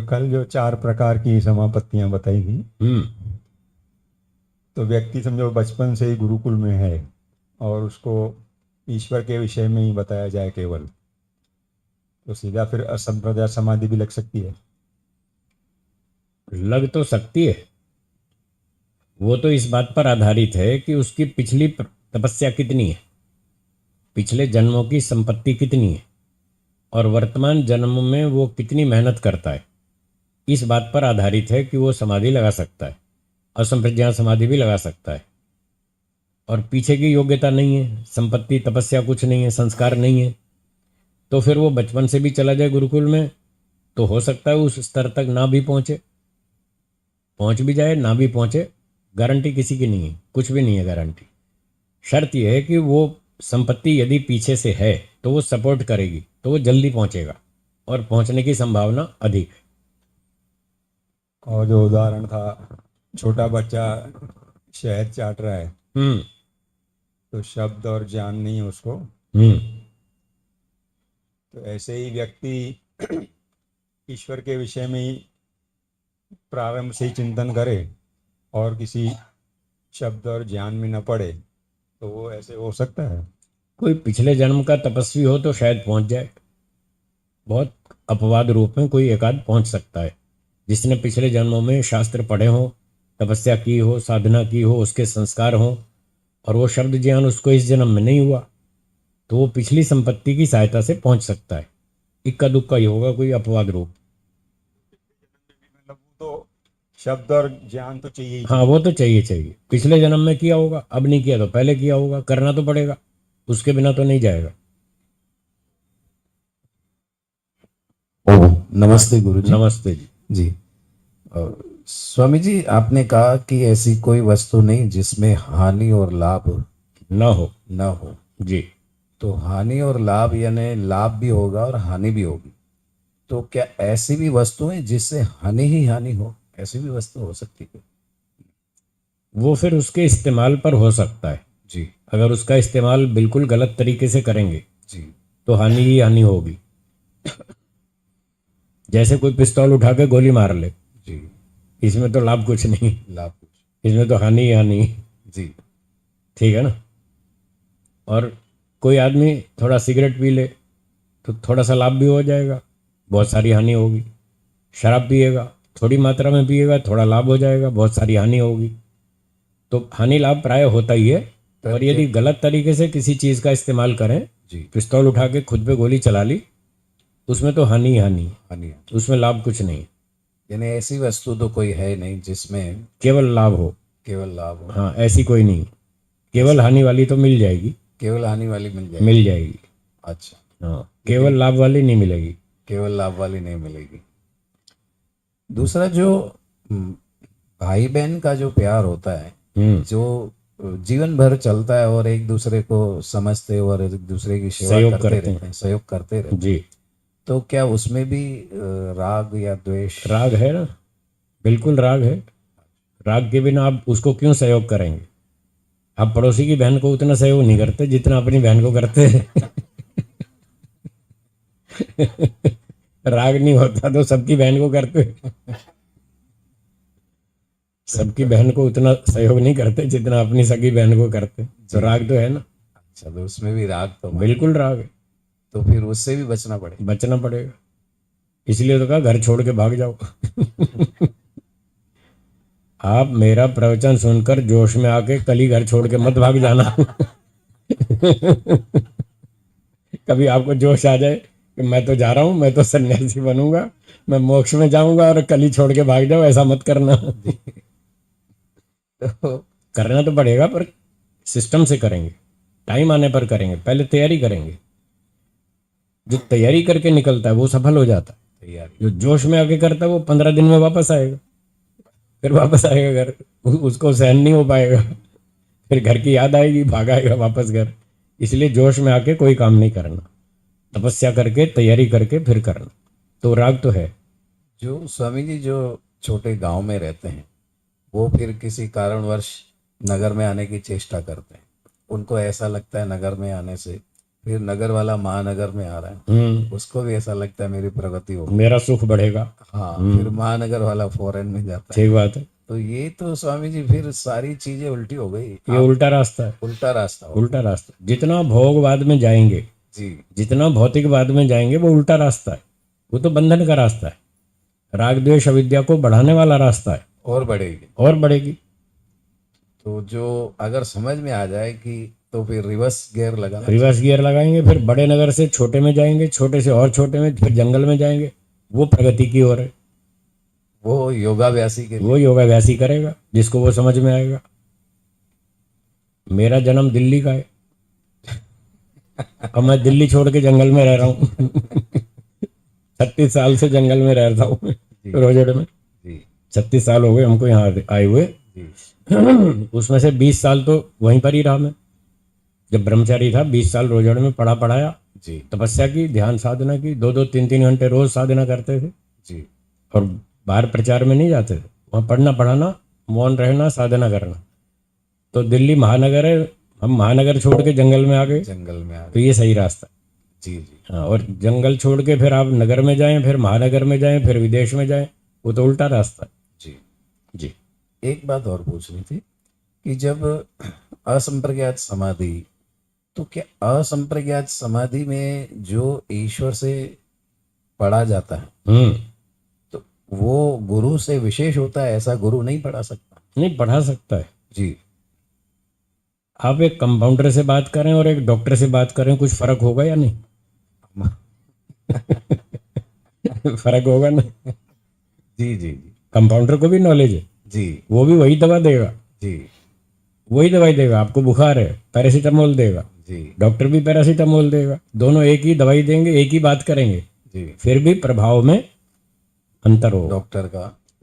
कल जो 4 प्रकार की समापत्तियां बताई थी, तो व्यक्ति समझो बचपन से ही गुरुकुल में है और उसको ईश्वर के विषय में ही बताया जाए केवल, तो सीधा फिर असंप्रदाय समाधि भी लग सकती है। लग तो सकती है। वो तो इस बात पर आधारित है कि उसकी पिछली तपस्या कितनी है, पिछले जन्मों की संपत्ति कितनी है, और वर्तमान जन्म में वो कितनी मेहनत करता है। इस बात पर आधारित है कि वो समाधि लगा सकता है, असंप्रज्ञात समाधि भी लगा सकता है। और पीछे की योग्यता नहीं है, संपत्ति तपस्या कुछ नहीं है, संस्कार नहीं है, तो फिर वो बचपन से भी चला जाए गुरुकुल में तो हो सकता है उस स्तर तक ना भी पहुंचे, पहुंच भी जाए ना भी पहुंचे। गारंटी किसी की नहीं है, कुछ भी नहीं है गारंटी। शर्त यह है कि वो संपत्ति यदि पीछे से है तो वो सपोर्ट करेगी, तो वो जल्दी पहुंचेगा और पहुंचने की संभावना अधिक है। और जो उदाहरण था, छोटा बच्चा शहद चाट रहा है, हम्म। तो शब्द और ज्ञान नहीं है उसको, हम्म। तो ऐसे ही व्यक्ति ईश्वर के विषय में ही प्रारंभ से ही चिंतन करे और किसी शब्द और ज्ञान में न पड़े, तो वो ऐसे हो सकता है। कोई पिछले जन्म का तपस्वी हो तो शायद पहुंच जाए, बहुत अपवाद रूप में कोई एकाध पहुंच सकता है। जिसने पिछले जन्मों में शास्त्र पढ़े हो, तपस्या की हो, साधना की हो, उसके संस्कार हो, और वो शब्द ज्ञान उसको इस जन्म में नहीं हुआ, तो वो पिछली संपत्ति की सहायता से पहुंच सकता है। इक्का दुक्का ही होगा, कोई अपवाद रूप। मतलब वो तो शब्द और ज्ञान तो चाहिए ही हाँ, चाहिए। वो तो चाहिए चाहिए। पिछले जन्म में किया होगा, अब नहीं किया तो पहले किया होगा, करना तो पड़ेगा, उसके बिना तो नहीं जाएगा। ओ, हाँ। नमस्ते गुरुजी। नमस्ते जी। जी। अ, स्वामी जी, आपने कहा कि ऐसी कोई वस्तु नहीं जिसमें हानि और लाभ ना हो। न हो। जी। तो हानि और लाभ यानी लाभ भी होगा और हानि भी होगी। तो क्या ऐसी भी वस्तु है जिससे हानि ही हानि हो? ऐसी भी वस्तु हो सकती है? वो फिर उसके इस्तेमाल पर हो सकता है। जी। अगर उसका इस्तेमाल बिल्कुल गलत तरीके से करेंगे जी। तो हानि ही हानि होगी। जैसे कोई पिस्तौल उठा के गोली मार ले, जी। इसमें तो लाभ कुछ नहीं, लाभ कुछ। इसमें तो हानि ही हानि। जी। ठीक है ना। और कोई आदमी थोड़ा सिगरेट पी ले तो थोड़ा सा लाभ भी हो जाएगा, बहुत सारी हानि होगी। शराब पिएगा, थोड़ी मात्रा में पिएगा, थोड़ा लाभ हो जाएगा, बहुत सारी हानि होगी। तो हानि लाभ प्राय होता ही है। और यदि प्रत्येक। गलत तरीके से किसी चीज़ का इस्तेमाल करें, जी। पिस्तौल उठा के खुद पे गोली चला ली, उसमें तो हानि ही हानि है, हानि। उसमें लाभ कुछ नहीं। यानी ऐसी वस्तु तो कोई है नहीं जिसमें केवल लाभ हो। केवल लाभ हो। हाँ, ऐसी कोई नहीं। केवल ऐसी हानि वाली तो मिल जाएगी। केवल हानि वाली मिल मिल जाएगी। जाएगी। अच्छा। हाँ, केवल लेकिन लाभ वाली नहीं मिलेगी। केवल लाभ वाली नहीं मिलेगी। दूसरा जो हम्म, भाई बहन का जो प्यार होता है, हम्म। जो जीवन भर चलता है और एक दूसरे को समझते और एक दूसरे की सेवा सहयोग करते करते रहते हैं। हैं, सहयोग करते रहते जी। हैं। तो क्या उसमें भी राग या द्वेष? राग है ना, बिल्कुल राग है। राग के बिना आप उसको क्यों सहयोग करेंगे। आप पड़ोसी की बहन को उतना सहयोग नहीं करते जितना अपनी बहन को करते हैं। राग नहीं होता तो सबकी बहन को करते, सबकी बहन को उतना सहयोग नहीं करते जितना अपनी सगी बहन को करते, तो जी। राग जी। तो है ना। अच्छा, तो उसमें भी राग तो मान बिल्कुल लिया। राग है। तो फिर उससे भी बचना पड़े। बचना पड़ेगा। इसलिए तो कहा घर छोड़ के भाग जाओ। आप मेरा प्रवचन सुनकर जोश में आके कल ही घर छोड़ के मत भाग जाना। कभी आपको जोश आ जाए कि मैं तो जा रहा हूं, मैं तो सन्यासी बनूंगा, मैं मोक्ष में जाऊंगा, और कल ही छोड़ के भाग जाओ, ऐसा मत करना। जी। तो करना तो पड़ेगा, पर सिस्टम से करेंगे, टाइम आने पर करेंगे, पहले तैयारी करेंगे। जो तैयारी करके निकलता है वो सफल हो जाता है। तैयारी। जो जोश में आके करता है वो 15 दिन में वापस आएगा, फिर वापस आएगा घर, उसको सहन नहीं हो पाएगा, फिर घर की याद आएगी, भाग आएगा वापस घर। इसलिए जोश में आके कोई काम नहीं करना, तपस्या करके तैयारी करके फिर करना। तो राग तो है। जो स्वामी जी जो छोटे गांव में रहते हैं, वो फिर किसी कारणवश नगर में आने की चेष्टा करते हैं। उनको ऐसा लगता है नगर में आने से फिर नगर वाला महानगर में आ रहा है, उसको भी ऐसा लगता है मेरी प्रगति होगी। मेरा सुख बढ़ेगा। हाँ, फिर महानगर वाला फॉरेन में जाता है। ठीक बात है। तो ये तो स्वामी जी फिर सारी चीजें उल्टी हो गई। ये उल्टा रास्ता है, उल्टा रास्ता हो। उल्टा रास्ता। जितना भोगवाद में जाएंगे, जी जितना भौतिकवाद में जाएंगे, वो उल्टा रास्ता है। वो तो बंधन का रास्ता है, राग द्वेष अविद्या को बढ़ाने वाला रास्ता है, और बढ़ेगी। और बढ़ेगी। तो जो अगर समझ में आ जाए कि तो फिर रिवर्स गियर लगाना। रिवर्स गियर लगाएंगे, फिर बड़े नगर से छोटे में जाएंगे, छोटे से और छोटे में, फिर जंगल में जाएंगे। वो प्रगति की ओर है। वो योगाभ्यासी के लिए। वो योगाभ्यासी करेगा जिसको वो समझ में आएगा। मेरा जन्म दिल्ली का है, अब मैं दिल्ली छोड़ के जंगल में रह रहा हूँ। 36 साल से जंगल में रहता हूँ रोजड़ में। जी 36 साल हो गए हमको यहाँ आए हुए। जी उसमें से 20 साल तो वहीं पर ही रहा मैं। जब ब्रह्मचारी था 20 साल रोजड़ में पढ़ा पढ़ाया, जी तपस्या की, ध्यान साधना की, 2-2 3-3 घंटे रोज साधना करते थे। जी और बाहर प्रचार में नहीं जाते थे, वहाँ पढ़ना पढ़ाना, मौन रहना, साधना करना। तो दिल्ली महानगर है, हम महानगर छोड़ के जंगल में आ गए, जंगल में आ तो ये सही रास्ता है। जी जी हाँ, और जंगल छोड़ के फिर आप नगर में जाएं, फिर महानगर में जाएं, फिर विदेश में जाएं, वो तो उल्टा रास्ता है। जी। जी। एक बात और पूछनी थी कि जब असंप्रज्ञात समाधि, तो क्या असंप्रज्ञात समाधि में जो ईश्वर से पढ़ा जाता है तो वो गुरु से विशेष होता है? ऐसा गुरु नहीं पढ़ा सकता? नहीं पढ़ा सकता है। जी आप एक कंपाउंडर से बात करें और एक डॉक्टर से बात करें, कुछ फर्क होगा या नहीं? फर्क होगा ना। जी जी जी कंपाउंडर को भी नॉलेज है, जी वो भी वही दवा देगा, जी वही दवाई देगा। आपको बुखार है, पैरासीटामोल देगा, जी डॉक्टर भी पैरासीटामोल देगा। दोनों एक ही दवाई देंगे, एक ही बात करेंगे, जी। फिर भी प्रभाव में अंतर होगा।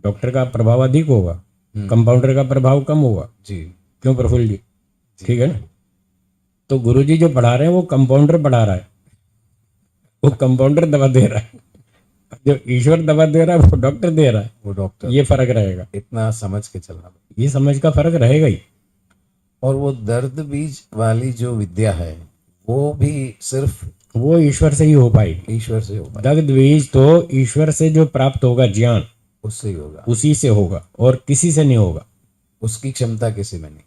डॉक्टर का प्रभाव अधिक होगा, कंपाउंडर का प्रभाव कम होगा। जी क्यों प्रफुल्ल जी? ठीक है ना? तो गुरुजी जो पढ़ा रहे हैं वो कंपाउंडर पढ़ा रहा है, वो कंपाउंडर दवा दे रहा है। जो ईश्वर दवा दे रहा है वो डॉक्टर दे रहा है, वो डॉक्टर। ये फर्क रहेगा। इतना समझ के चलना, ये समझ का फर्क रहेगा ही। और वो दर्द बीज वाली जो विद्या है वो भी सिर्फ वो ईश्वर से ही हो पाएगी। ईश्वर से होगा, दग्ध बीज तो ईश्वर से जो प्राप्त होगा ज्ञान, उससे ही होगा, उसी से होगा और किसी से नहीं होगा। उसकी क्षमता किसी में नहीं,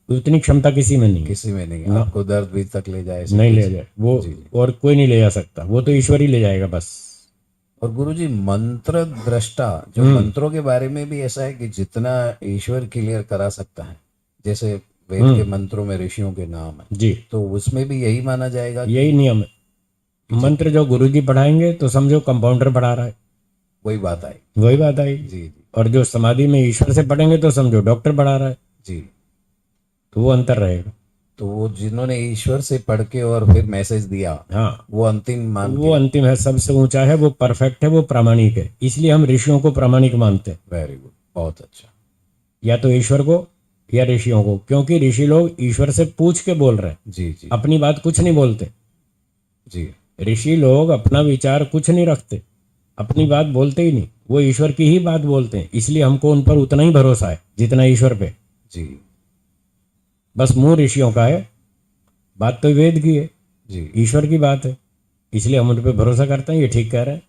उतनी क्षमता किसी में नहीं है। किसी में नहीं। आपको दर्द बीज तक ले जाए नहीं ले जाए वो, और कोई नहीं ले जा सकता, वो तो ईश्वर ही ले जाएगा बस। और गुरुजी मंत्र दृष्टा, जो मंत्रों के बारे में भी ऐसा है कि जितना ईश्वर क्लियर करा सकता है, जैसे वेद के मंत्रों में ऋषियों के नाम है जी, तो उसमें भी यही माना जाएगा? यही नियम है। मंत्र जो गुरुजी पढ़ाएंगे तो समझो कंपाउंडर पढ़ा रहा है, वही बात आई। वही बात आई। जी जी और जो समाधि में ईश्वर से पढ़ेंगे तो समझो डॉक्टर पढ़ा रहा है, जी। तो वो अंतर रहेगा। तो वो जिन्होंने ईश्वर से पढ़ के और फिर मैसेज दिया, हाँ, वो अंतिम मान वो अंतिम है, सबसे ऊंचा है, वो परफेक्ट है, वो प्रामाणिक है। इसलिए हम ऋषियों को प्रामाणिक मानते हैं। वेरी गुड, बहुत अच्छा। या तो ईश्वर को या ऋषियों को, क्योंकि ऋषि लोग ईश्वर से पूछ के बोल रहे हैं, जी जी अपनी बात कुछ नहीं बोलते। जी ऋषि लोग अपना विचार कुछ नहीं रखते, अपनी बात बोलते ही नहीं, वो ईश्वर की ही बात बोलते हैं। इसलिए हमको उन पर उतना ही भरोसा है जितना ईश्वर पे। जी बस मुंह ऋषियों का है, बात तो वेद की है, जी ईश्वर की बात है, इसलिए हम उन पर भरोसा करते हैं। ये ठीक कह रहे हैं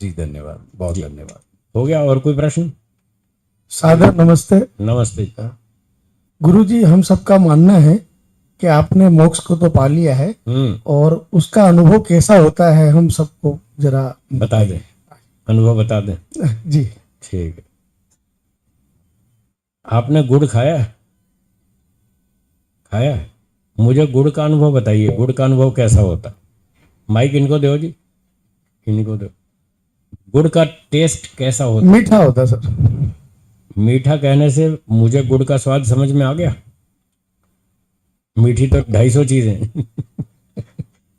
जी, धन्यवाद, बहुत धन्यवाद। हो गया? और कोई प्रश्न? सादर नमस्ते। नमस्ते। गुरुजी, हम सबका मानना है कि आपने मोक्ष को तो पा लिया है और उसका अनुभव कैसा होता है हम सबको जरा बता दें, अनुभव बता दें। जी। ठीक है। आपने गुड़ खाया है? खाया है? मुझे गुड़ का अनुभव बताइए, गुड़ का अनुभव कैसा होता? माइक इनको दो जी, इनको दो। गुड़ का टेस्ट कैसा होता? मीठा होता सर। मीठा कहने से मुझे गुड़ का स्वाद समझ में आ गया। मीठी तो 250 चीजें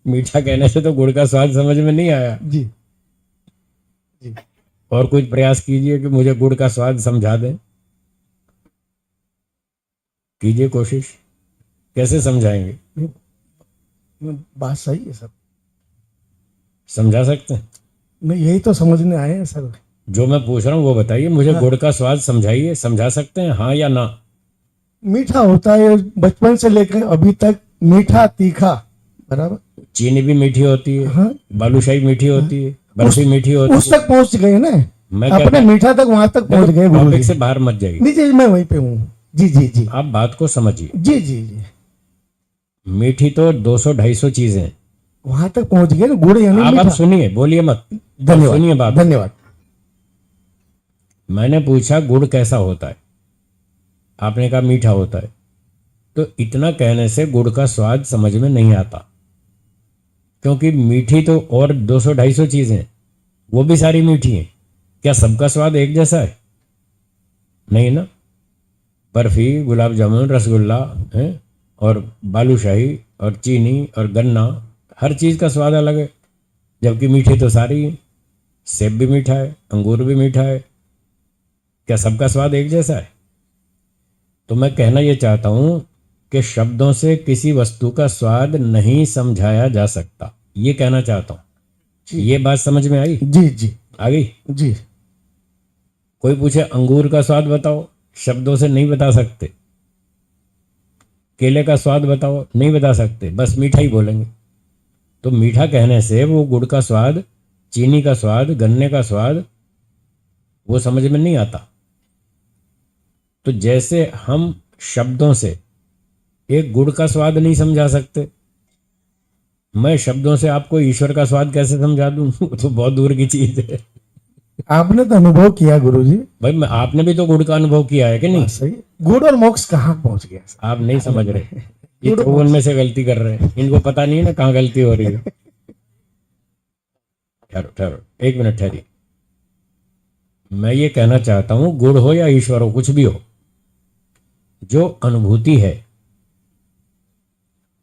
मीठा कहने से तो गुड़ का स्वाद समझ में नहीं आया। जी जी। और कुछ प्रयास कीजिए कि मुझे गुड़ का स्वाद समझा दें, कीजिए कोशिश। कैसे समझाएंगे? बात सही है सर, समझा सकते हैं? नहीं यही तो समझने आए हैं सर। जो मैं पूछ रहा हूँ वो बताइए, मुझे गुड़ का स्वाद समझाइए। समझा सकते हैं, हाँ या ना? मीठा होता है, बचपन से लेकर अभी तक मीठा तीखा बराबर। चीनी भी मीठी होती है, हाँ, बालूशाही मीठी होती है, बर्फी मीठी होती उस तक पहुंच गए ना, मैं अपने कहता मीठा तक वहां तक पहुंच गए गुरु टॉपिक जी। से बाहर मत जाइए, नहीं जी, मैं वहीं पे हूँ। जी जी जी आप बात को समझिए। जी जी जी, मीठी तो 200-250 चीजें हैं। वहां तक पहुंच गए ना, गुड़ यानी आप मीठा। सुनिए, बोलिए मत, आप धन्यवाद, सुनिए बात। धन्यवाद। मैंने पूछा गुड़ कैसा होता है, आपने कहा मीठा होता है। तो इतना कहने से गुड़ का स्वाद समझ में नहीं आता, क्योंकि मीठी तो और 200-250 चीजें हैं, वो भी सारी मीठी हैं। क्या सबका स्वाद एक जैसा है? नहीं ना। बर्फी, गुलाब जामुन, रसगुल्ला है, और बालूशाही और चीनी और गन्ना, हर चीज का स्वाद अलग है। जबकि मीठी तो सारी है। सेब भी मीठा है, अंगूर भी मीठा है। क्या सबका स्वाद एक जैसा है? तो मैं कहना ये चाहता हूं कि शब्दों से किसी वस्तु का स्वाद नहीं समझाया जा सकता, ये कहना चाहता हूं। ये बात समझ में आई? जी जी आ गई? जी। कोई पूछे अंगूर का स्वाद बताओ, शब्दों से नहीं बता सकते। केले का स्वाद बताओ, नहीं बता सकते, बस मीठा ही बोलेंगे। तो मीठा कहने से वो गुड़ का स्वाद, चीनी का स्वाद, गन्ने का स्वाद वो समझ में नहीं आता। तो जैसे हम शब्दों से एक गुड़ का स्वाद नहीं समझा सकते, मैं शब्दों से आपको ईश्वर का स्वाद कैसे समझा दूं? तो बहुत दूर की चीज है। आपने तो अनुभव किया गुरु जी। भाई आपने भी तो गुड़ का अनुभव किया है कि नहीं? सही। गुड़ और मोक्ष कहाँ पहुंच गया? आप नहीं समझ रहे, ये 54 में से गलती कर रहे हैं, इनको पता नहीं है ना कहाँ गलती हो रही है। ठहरो ठहरो, एक मिनट ठहरिए। मैं ये कहना चाहता हूं, गुड़ हो या ईश्वर हो, कुछ भी हो, जो अनुभूति है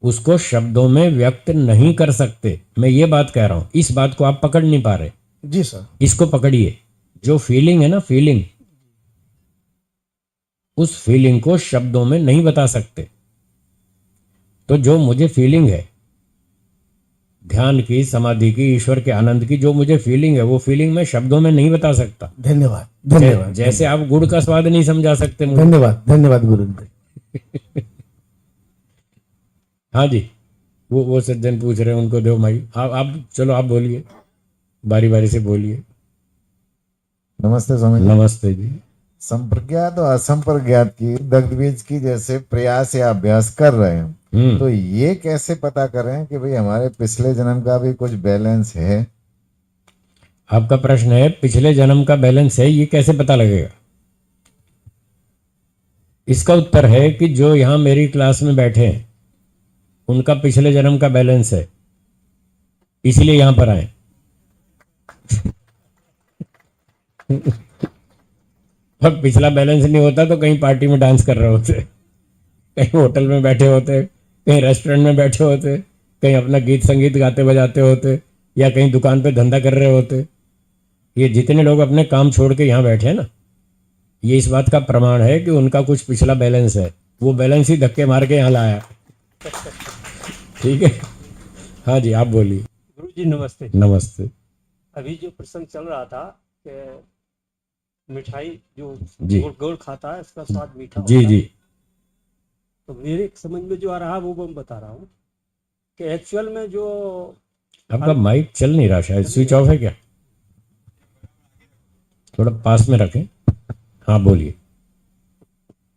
उसको शब्दों में व्यक्त नहीं कर सकते। मैं ये बात कह रहा हूं, इस बात को आप पकड़ नहीं पा रहे। जी सर। इसको पकड़िए। जो फीलिंग है ना, फीलिंग, उस फीलिंग को शब्दों में नहीं बता सकते। तो जो मुझे फीलिंग है ध्यान की, समाधि की, ईश्वर के आनंद की, जो मुझे फीलिंग है, वो फीलिंग मैं शब्दों में नहीं बता सकता। धन्यवाद, धन्यवाद। जैसे आप गुड़ का स्वाद नहीं समझा सकते मुझे। धन्यवाद, धन्यवाद गुरु जी। हाँ जी, वो सज्जन पूछ रहे हैं, उनको दो माई। आप चलो, आप बोलिए, बारी बारी से बोलिए। नमस्ते स्वामी जी। नमस्ते जी। संप्रज्ञात और असंप्रज्ञात की दग्धबीज की जैसे प्रयास या अभ्यास कर रहे हैं, तो ये कैसे पता करें कि भाई हमारे पिछले जन्म का भी कुछ बैलेंस है? आपका प्रश्न है पिछले जन्म का बैलेंस है, ये कैसे पता लगेगा? इसका उत्तर है कि जो यहां मेरी क्लास में बैठे हैं उनका पिछले जन्म का बैलेंस है, इसलिए यहां पर आए। और पिछला बैलेंस नहीं होता तो कहीं पार्टी में डांस कर रहे होते, कहीं होटल में बैठे होते, कहीं रेस्टोरेंट में बैठे होते, कहीं अपना गीत संगीत गाते बजाते होते, या कहीं दुकान पे धंधा कर रहे होते। ये जितने लोग अपने काम छोड़ के यहाँ बैठे हैं ना, ये इस बात का प्रमाण है कि उनका कुछ पिछला बैलेंस है। वो बैलेंस ही धक्के मार के यहाँ लाया। ठीक है। हाँ जी, आप बोलिए। गुरु जी नमस्ते। नमस्ते अभी जो प्रसंग चल रहा था कि मिठाई जो जी। गुड़ खाता है उसका स्वाद मीठा जी होता है। जी। तो मेरे समझ में जो आ रहा है वो मैं बता रहा हूँ कि एक्चुअल में जो आपका माइक चल नहीं रहा, शायद स्विच ऑफ है क्या? थोड़ा पास में रखें। हाँ बोलिए।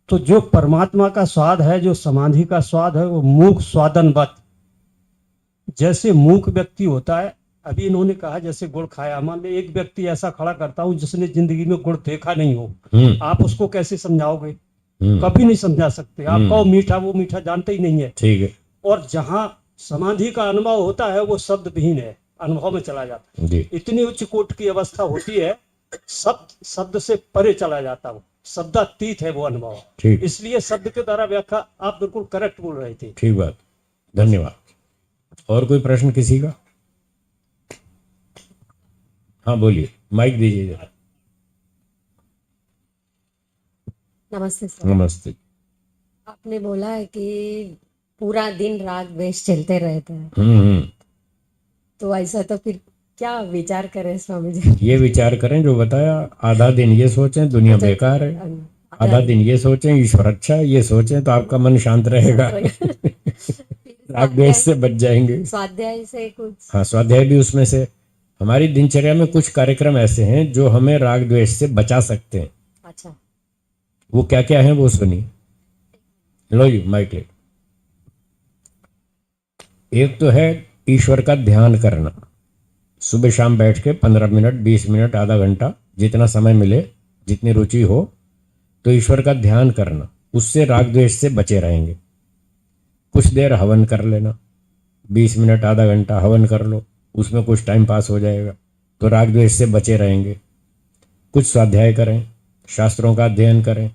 तो जो परमात्मा का स्वाद है, जो समाधि का स्वाद है, वो मूक स्वादनवत, जैसे मूक व्यक्ति होता है। अभी इन्होंने कहा जैसे गुड़ खाया, मान लो एक व्यक्ति ऐसा खड़ा करता हूँ जिसने जिंदगी में गुड़ देखा नहीं हो, आप उसको कैसे समझाओगे? कभी नहीं समझा सकते। आप कहो मीठा, वो मीठा जानते ही नहीं है। ठीक है। और जहाँ समाधि का अनुभव होता है वो शब्द विहीन है, अनुभव में चला जाता है। जी। इतनी उच्च कोट की अवस्था होती है, शब्द से परे चला जाता है, शब्दातीत है वो अनुभव। ठीक। इसलिए शब्द के द्वारा व्याख्या आप बिल्कुल करेक्ट बोल रहे थे। ठीक बात, धन्यवाद। और कोई प्रश्न किसी का? हाँ बोलिए, माइक दीजिए जरा। नमस्ते सर। नमस्ते। आपने बोला है कि पूरा दिन राग द्वेष चलते रहते हैं, तो ऐसा तो फिर क्या विचार करें स्वामी जी? ये विचार करें जो बताया, आधा दिन ये सोचें दुनिया बेकार है, आधा दिन ये सोचें ईश्वर अच्छा है, ये सोचें तो आपका मन शांत रहेगा। राग द्वेष से बच जाएंगे। स्वाध्याय से कुछ हाँ, स्वाध्याय भी उसमें से। हमारी दिनचर्या में कुछ कार्यक्रम ऐसे हैं जो हमें राग द्वेष से बचा सकते हैं। अच्छा, वो क्या क्या है वो सुनिए। लो जी माइक ले। एक तो है ईश्वर का ध्यान करना। सुबह शाम बैठ के 15 मिनट, 20 मिनट, आधा घंटा, जितना समय मिले, जितनी रुचि हो, तो ईश्वर का ध्यान करना। उससे राग द्वेष से बचे रहेंगे। कुछ देर हवन कर लेना, 20 मिनट, आधा घंटा हवन कर लो, उसमें कुछ टाइम पास हो जाएगा, तो राग द्वेष से बचे रहेंगे। कुछ स्वाध्याय करें, शास्त्रों का अध्ययन करें।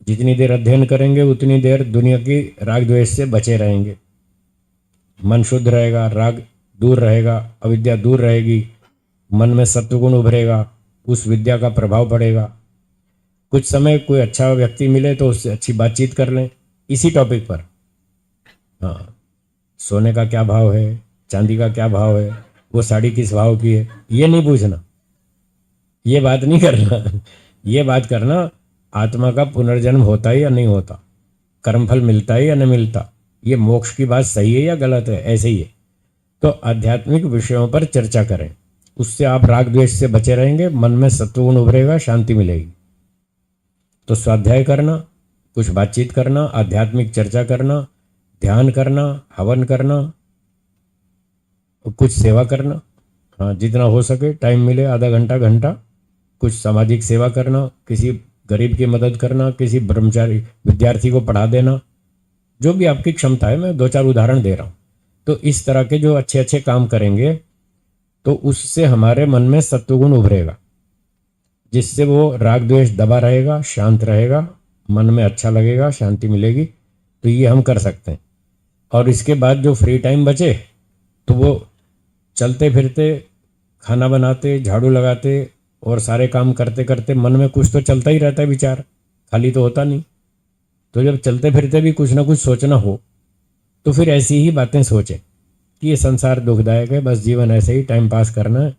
जितनी देर अध्ययन करेंगे उतनी देर दुनिया की राग द्वेष से बचे रहेंगे। मन शुद्ध रहेगा, राग दूर रहेगा, अविद्या दूर रहेगी, मन में सत्वगुण उभरेगा, उस विद्या का प्रभाव पड़ेगा। कुछ समय कोई अच्छा व्यक्ति मिले तो उससे अच्छी बातचीत कर लें इसी टॉपिक पर। हाँ, सोने का क्या भाव है, चांदी का क्या भाव है, वो साड़ी किस भाव की है, ये नहीं पूछना, ये बात नहीं करना। ये बात करना आत्मा का पुनर्जन्म होता है या नहीं होता, कर्मफल मिलता है या नहीं मिलता, ये मोक्ष की बात सही है या गलत है, ऐसे ही है। तो आध्यात्मिक विषयों पर चर्चा करें, उससे आप राग द्वेष से बचे रहेंगे, मन में सत्वगुण उभरेगा, शांति मिलेगी। तो स्वाध्याय करना, कुछ बातचीत करना, आध्यात्मिक चर्चा करना, ध्यान करना, हवन करना, कुछ सेवा करना। हाँ, जितना हो सके, टाइम मिले, आधा घंटा, घंटा, कुछ सामाजिक सेवा करना, किसी गरीब की मदद करना, किसी ब्रह्मचारी विद्यार्थी को पढ़ा देना, जो भी आपकी क्षमता है। मैं 2-4 उदाहरण दे रहा हूँ। तो इस तरह के जो अच्छे अच्छे काम करेंगे तो उससे हमारे मन में सत्वगुण उभरेगा, जिससे वो राग द्वेष दबा रहेगा, शांत रहेगा, मन में अच्छा लगेगा, शांति मिलेगी। तो ये हम कर सकते हैं। और इसके बाद जो फ्री टाइम बचे तो वो चलते फिरते, खाना बनाते, झाड़ू लगाते और सारे काम करते करते मन में कुछ तो चलता ही रहता है विचार, खाली तो होता नहीं। तो जब चलते फिरते भी कुछ ना कुछ सोचना हो तो फिर ऐसी ही बातें सोचें कि ये संसार दुखदायक है, बस जीवन ऐसे ही टाइम पास करना है,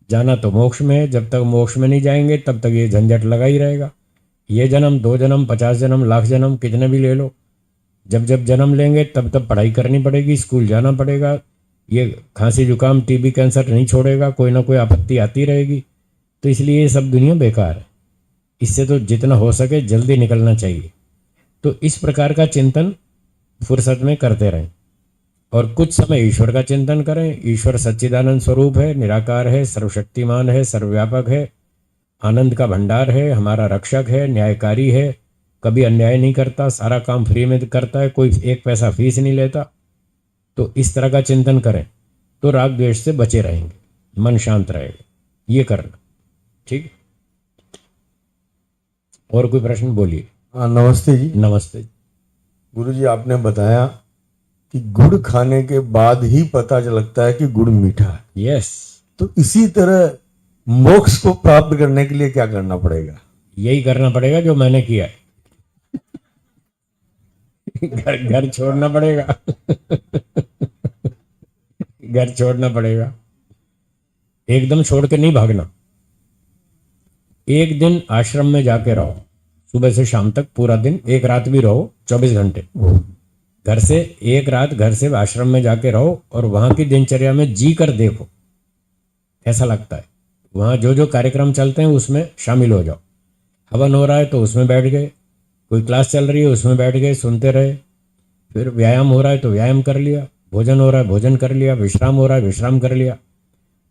जाना तो मोक्ष में है, जब तक मोक्ष में नहीं जाएंगे तब तक ये झंझट लगा ही रहेगा। ये जन्म, 2 जन्म, 50 जन्म, लाख जन्म, कितने भी ले लो, जब जब जन्म लेंगे तब तब पढ़ाई करनी पड़ेगी, स्कूल जाना पड़ेगा। ये खांसी जुकाम टीबी कैंसर नहीं छोड़ेगा, कोई ना कोई आपत्ति आती रहेगी। तो इसलिए ये सब दुनिया बेकार है, इससे तो जितना हो सके जल्दी निकलना चाहिए। तो इस प्रकार का चिंतन फुर्सत में करते रहें और कुछ समय ईश्वर का चिंतन करें। ईश्वर सच्चिदानंद स्वरूप है, निराकार है, सर्वशक्तिमान है, सर्वव्यापक है, आनंद का भंडार है, हमारा रक्षक है, न्यायकारी है, कभी अन्याय नहीं करता, सारा काम फ्री में करता है, कोई 1 पैसा फीस नहीं लेता। तो इस तरह का चिंतन करें तो राग द्वेष से बचे रहेंगे, मन शांत रहेगा। ये करना, ठीक। और कोई प्रश्न बोलिए। हाँ, नमस्ते जी। नमस्ते। गुरुजी, आपने बताया कि गुड़ खाने के बाद ही पता लगता है कि गुड़ मीठा है। यस, तो इसी तरह मोक्ष को प्राप्त करने के लिए क्या करना पड़ेगा? यही करना पड़ेगा जो मैंने किया है। घर छोड़ना पड़ेगा। घर छोड़ना पड़ेगा, एकदम छोड़ के नहीं भागना। एक दिन आश्रम में जाके रहो, सुबह से शाम तक पूरा दिन, एक रात भी रहो, 24 घंटे। घर से एक रात घर से आश्रम में जाके रहो और वहां की दिनचर्या में जी कर देखो कैसा लगता है। वहां जो जो कार्यक्रम चलते हैं उसमें शामिल हो जाओ। हवन हो रहा है तो उसमें बैठ गए, कोई क्लास चल रही है उसमें बैठ गए, सुनते रहे। फिर व्यायाम हो रहा है तो व्यायाम कर लिया, भोजन हो रहा है भोजन कर लिया, विश्राम हो रहा है विश्राम कर लिया।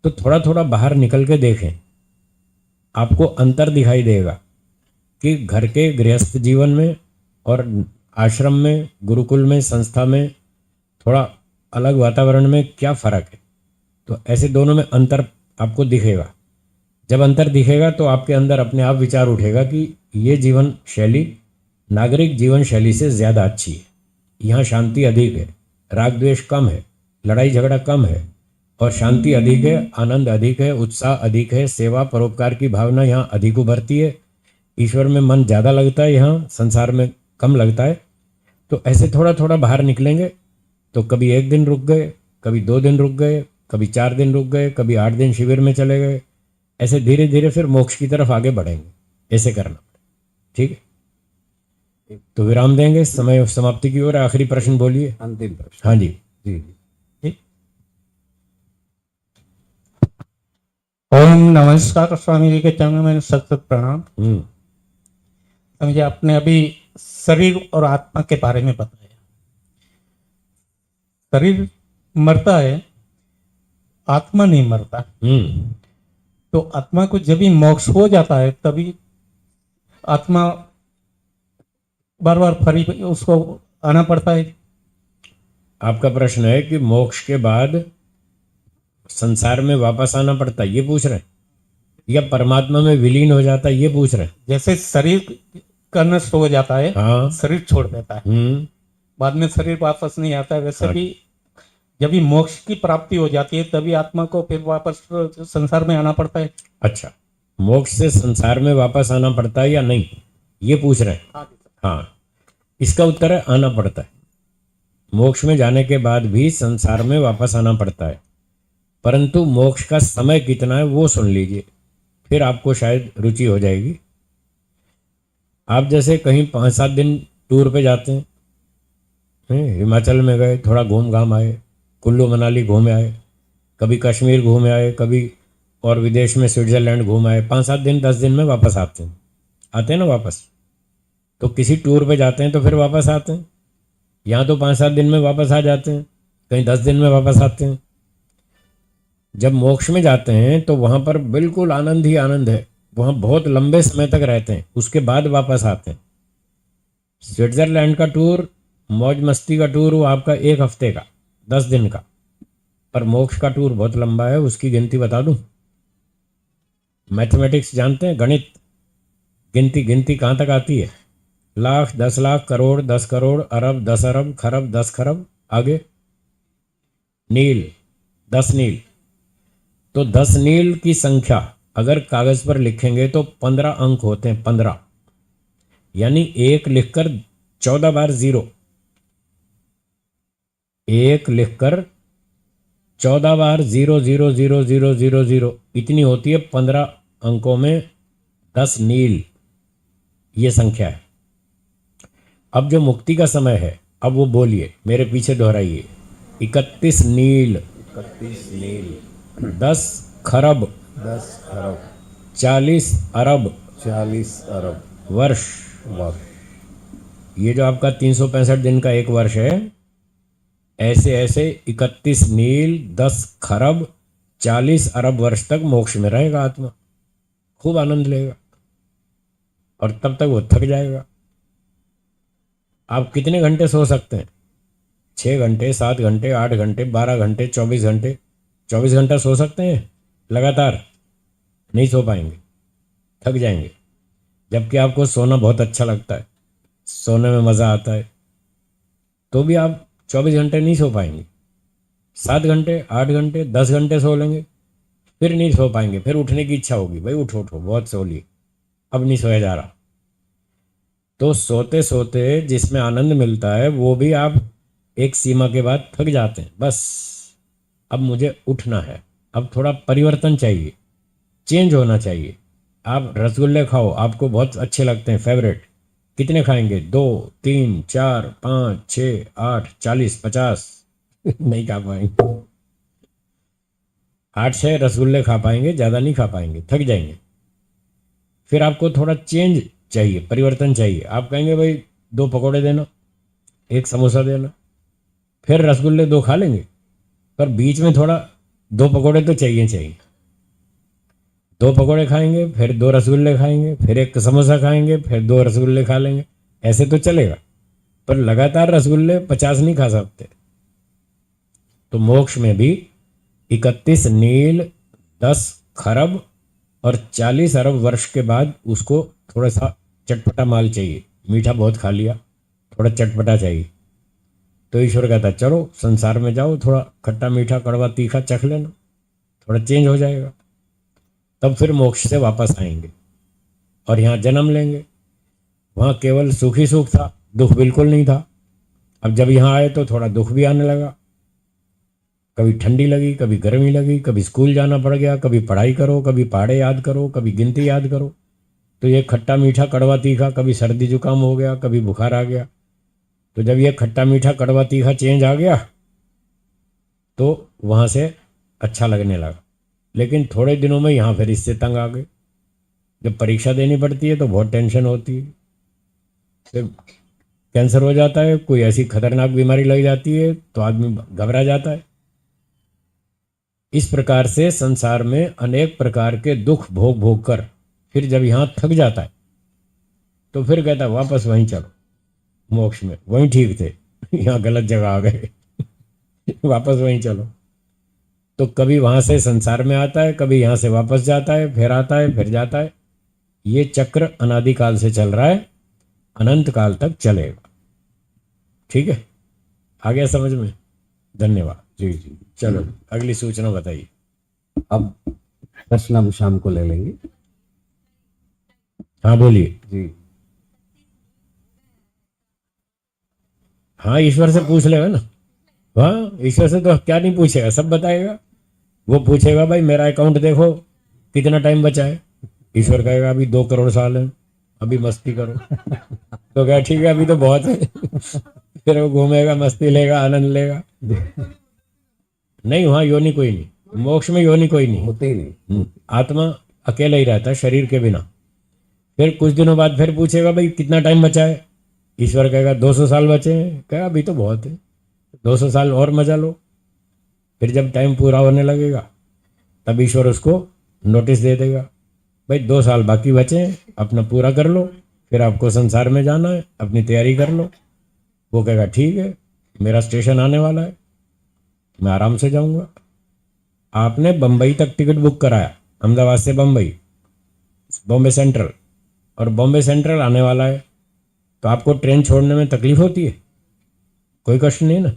तो थोड़ा थोड़ा बाहर निकल के देखें, आपको अंतर दिखाई देगा कि घर के गृहस्थ जीवन में और आश्रम में, गुरुकुल में, संस्था में थोड़ा अलग वातावरण में क्या फ़र्क है। तो ऐसे दोनों में अंतर आपको दिखेगा। जब अंतर दिखेगा तो आपके अंदर अपने आप विचार उठेगा कि ये जीवन शैली नागरिक जीवन शैली से ज़्यादा अच्छी है, यहाँ शांति अधिक है, राग द्वेष कम है, लड़ाई झगड़ा कम है और शांति अधिक है, आनंद अधिक है, उत्साह अधिक है, सेवा परोपकार की भावना यहाँ अधिक उभरती है, ईश्वर में मन ज़्यादा लगता है, यहाँ संसार में कम लगता है। तो ऐसे थोड़ा थोड़ा बाहर निकलेंगे तो कभी 1 दिन रुक गए, कभी 2 दिन रुक गए, कभी 4 दिन रुक गए, कभी 8 दिन शिविर में चले गए। ऐसे धीरे धीरे फिर मोक्ष की तरफ आगे बढ़ेंगे। ऐसे करना, ठीक है। तो विराम देंगे, समय समाप्ति की ओर। आखिरी प्रश्न बोलिए। अंतिम प्रश्न। हाँ जी। जी जी। ओम नमस्कार। स्वामी जी के चरणों में सत सत प्रणाम। स्वामी जी, आपने अभी शरीर और आत्मा के बारे में बताया। शरीर मरता है, आत्मा नहीं मरता। तो आत्मा को जब भी मोक्ष हो जाता है तभी आत्मा बार बार फरी उसको आना पड़ता है। आपका प्रश्न है कि मोक्ष के बाद संसार में वापस आना पड़ता है, ये पूछ रहे हैं, या परमात्मा में विलीन हो जाता है, ये पूछ रहे हैं? जैसे शरीर का नष्ट हो जाता है, हाँ। शरीर छोड़ देता है, बाद में शरीर वापस नहीं आता है, वैसे हाँ। भी जब भी मोक्ष की प्राप्ति हो जाती है तभी आत्मा को फिर वापस संसार में आना पड़ता है। अच्छा, मोक्ष से संसार में वापस आना पड़ता है या नहीं, ये पूछ रहे हैं? हाँ, इसका उत्तर है आना पड़ता है। मोक्ष में जाने के बाद भी संसार में वापस आना पड़ता है, परंतु मोक्ष का समय कितना है वो सुन लीजिए, फिर आपको शायद रुचि हो जाएगी। आप जैसे कहीं 5-7 दिन टूर पे जाते हैं, हिमाचल में गए, थोड़ा घूम घाम आए, कुल्लू मनाली घूमे आए, कभी कश्मीर घूमे आए, कभी और विदेश में स्विट्जरलैंड घूम आए, 5-7 दिन 10 दिन में वापस आते हैं ना वापस। तो किसी टूर पे जाते हैं तो फिर वापस आते हैं। यहाँ तो 5-7 दिन में वापस आ जाते हैं, कहीं 10 दिन में वापस आते हैं। जब मोक्ष में जाते हैं तो वहाँ पर बिल्कुल आनंद ही आनंद है, वहाँ बहुत लंबे समय तक रहते हैं, उसके बाद वापस आते हैं। स्विट्जरलैंड का टूर, मौज मस्ती का टूर, वो आपका 1 हफ्ते का, 10 दिन का, पर मोक्ष का टूर बहुत लंबा है। उसकी गिनती बता दूं? मैथमेटिक्स जानते हैं, गणित, गिनती कहाँ तक आती है? लाख, 10 लाख, करोड़, 10 करोड़, अरब, 10 अरब, खरब, 10 खरब, आगे नील, 10 नील। तो 10 नील की संख्या अगर कागज पर लिखेंगे तो 15 अंक होते हैं, 15, यानी 1 लिखकर 14 बार 0, 1 लिखकर 14 बार 0 0 0 0 0 0, इतनी होती है 15 अंकों में 10 नील, ये संख्या है। अब जो मुक्ति का समय है, अब वो बोलिए, मेरे पीछे दोहराइए। 31 नील, 31 नील, 10 खरब, 10 खरब, 40 अरब 40 अरब वर्ष। ये जो आपका 365 दिन का एक वर्ष है, ऐसे ऐसे 31 नील, 10 खरब, 40 अरब वर्ष तक मोक्ष में रहेगा आत्मा, खूब आनंद लेगा, और तब तक वो थक जाएगा। आप कितने घंटे सो सकते हैं? 6 घंटे, 7 घंटे, 8 घंटे, 12 घंटे, 24 घंटे? 24 घंटा सो सकते हैं लगातार? नहीं सो पाएंगे, थक जाएंगे। जबकि आपको सोना बहुत अच्छा लगता है, सोने में मज़ा आता है, तो भी आप 24 घंटे नहीं सो पाएंगे। 7 घंटे, 8 घंटे, 10 घंटे सो लेंगे, फिर नहीं सो पाएंगे, फिर उठने की इच्छा होगी, भाई उठो उठो, बहुत सो लिए, अब नहीं सोया जा रहा। तो सोते सोते जिसमें आनंद मिलता है वो भी आप एक सीमा के बाद थक जाते हैं। बस अब मुझे उठना है, अब थोड़ा परिवर्तन चाहिए, चेंज होना चाहिए। आप रसगुल्ले खाओ, आपको बहुत अच्छे लगते हैं, फेवरेट, कितने खाएंगे? 2, 3, 4, 5, 6, 8, 40, 50 नहीं खा पाएंगे। 8-6 रसगुल्ले खा पाएंगे, ज़्यादा नहीं खा पाएंगे, थक जाएंगे। फिर आपको थोड़ा चेंज चाहिए, परिवर्तन चाहिए। आप कहेंगे भाई 2 पकौड़े देना, 1 समोसा देना, फिर रसगुल्ले 2 खा लेंगे, पर बीच में थोड़ा 2 पकौड़े तो चाहिए। 2 पकौड़े खाएंगे, फिर 2 रसगुल्ले खाएंगे, फिर 1 समोसा खाएंगे, फिर 2 रसगुल्ले खा लेंगे, ऐसे तो चलेगा। पर लगातार रसगुल्ले 50 नहीं खा सकते। तो मोक्ष में भी 31 नील, 10 खरब और 40 अरब वर्ष के बाद उसको थोड़ा सा चटपटा माल चाहिए। मीठा बहुत खा लिया, थोड़ा चटपटा चाहिए। तो ईश्वर कहता चलो संसार में जाओ, थोड़ा खट्टा मीठा कड़वा तीखा चख लेना, थोड़ा चेंज हो जाएगा। तब फिर मोक्ष से वापस आएंगे और यहाँ जन्म लेंगे। वहाँ केवल सुख ही सुख था, दुख बिल्कुल नहीं था। अब जब यहाँ आए तो थोड़ा दुख भी आने लगा, कभी ठंडी लगी, कभी गर्मी लगी, कभी स्कूल जाना पड़ गया, कभी पढ़ाई करो, कभी पहाड़े याद करो, कभी गिनती याद करो। तो ये खट्टा मीठा कड़वा तीखा, कभी सर्दी जुकाम हो गया, कभी बुखार आ गया। तो जब ये खट्टा मीठा कड़वा तीखा चेंज आ गया तो वहाँ से अच्छा लगने लगा, लेकिन थोड़े दिनों में यहाँ फिर इससे तंग आ गए। जब परीक्षा देनी पड़ती है तो बहुत टेंशन होती है, फिर कैंसर हो जाता है, कोई ऐसी खतरनाक बीमारी लग जाती है तो आदमी घबरा जाता है। इस प्रकार से संसार में अनेक प्रकार के दुख भोग भोग कर फिर जब यहाँ थक जाता है तो फिर कहता है वापस वहीं चलो, मोक्ष में वहीं ठीक थे, यहाँ गलत जगह आ गए वापस वहीं चलो। तो कभी वहां से संसार में आता है, कभी यहाँ से वापस जाता है, फिर आता है, फिर जाता है। ये चक्र अनादिकाल से चल रहा है, अनंत काल तक चलेगा। ठीक है, आ गया समझ में? धन्यवाद जी जी। चलो अगली सूचना बताइए। अब प्रश्न हम शाम को ले लेंगे। हाँ बोलिए। जी हाँ, ईश्वर से पूछ लेगा ना। हाँ, ईश्वर से तो क्या नहीं पूछेगा, सब बताएगा। वो पूछेगा भाई मेरा अकाउंट देखो कितना टाइम बचा है। ईश्वर कहेगा अभी 2 करोड़ साल है, अभी मस्ती करो तो क्या ठीक है, अभी तो बहुत है फिर वो घूमेगा, मस्ती लेगा, आनंद लेगा। नहीं, वहाँ योनि कोई नहीं, मोक्ष में योनि कोई नहीं होते ही नहीं। आत्मा अकेला ही रहता है शरीर के बिना। फिर कुछ दिनों बाद फिर पूछेगा भाई कितना टाइम बचा है। ईश्वर कहेगा 200 साल बचे हैं। कहेगा अभी तो बहुत है, 200 साल और मजा लो। फिर जब टाइम पूरा होने लगेगा तब ईश्वर उसको नोटिस दे देगा, भाई 2 साल बाकी बचे हैं, अपना पूरा कर लो, फिर आपको संसार में जाना है, अपनी तैयारी कर लो। वो कहेगा ठीक है, मेरा स्टेशन आने वाला है, मैं आराम से जाऊंगा। आपने बम्बई तक टिकट बुक कराया, अहमदाबाद से बम्बई, बॉम्बे सेंट्रल, और बॉम्बे सेंट्रल आने वाला है, तो आपको ट्रेन छोड़ने में तकलीफ होती है? कोई कष्ट नहीं ना।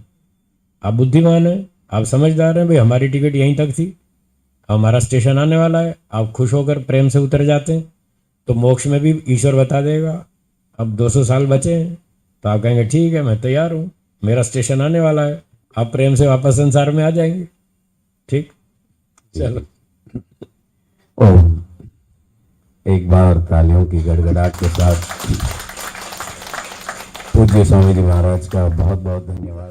आप बुद्धिमान हैं, आप समझदार हैं, भाई हमारी टिकट यहीं तक थी, हमारा स्टेशन आने वाला है। आप खुश होकर प्रेम से उतर जाते हैं। तो मोक्ष में भी ईश्वर बता देगा अब 200 साल बचे हैं, तो आप कहेंगे ठीक है, मैं तैयार हूँ, मेरा स्टेशन आने वाला है। आप प्रेम से वापस संसार में आ जाएंगे। ठीक, चलो। ओम। एक बार तालियों की गड़गड़ाहट के साथ पूज्य स्वामी जी महाराज का बहुत बहुत धन्यवाद।